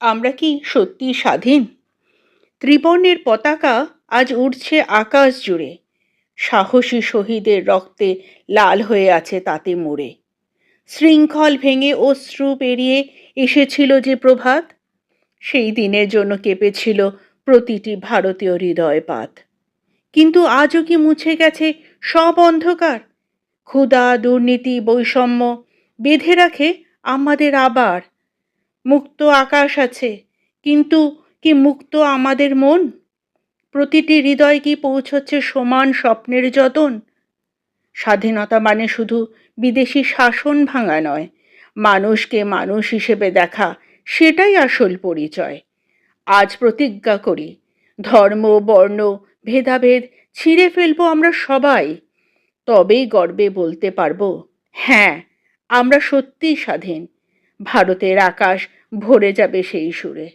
আমরা কি সত্যি স্বাধীন? ত্রিবর্ণের পতাকা আজ উড়ছে আকাশ জুড়ে। সাহসী শহীদের রক্তে লাল হয়ে আছে তাতে মুড়ে। শৃঙ্খল ভেঙে অশ্রু পেরিয়ে এসেছিল যে প্রভাত, সেই দিনের জন্য কেঁপেছিল প্রতিটি ভারতীয় হৃদয়পাত। কিন্তু আজও কি মুছে গেছে সব অন্ধকার? ক্ষুধা, দুর্নীতি, বৈষম্য বেঁধে রাখে আমাদের আবার। মুক্ত আকাশ আছে, কিন্তু কি মুক্ত আমাদের মন? প্রতিটি হৃদয় কি পৌঁছচ্ছে সমান স্বপ্নের যতন? স্বাধীনতা মানে শুধু বিদেশি শাসন ভাঙা নয়, মানুষকে মানুষ হিসেবে দেখা, সেটাই আসল পরিচয়। আজ প্রতিজ্ঞা করি, ধর্ম, বর্ণ, ভেদাভেদ ছিঁড়ে ফেলবো আমরা সবাই। তবেই গর্বে বলতে পারবো, হ্যাঁ, আমরা সত্যিই স্বাধীন। ভারতের আকাশ ভরে যাবে সেই সুরে।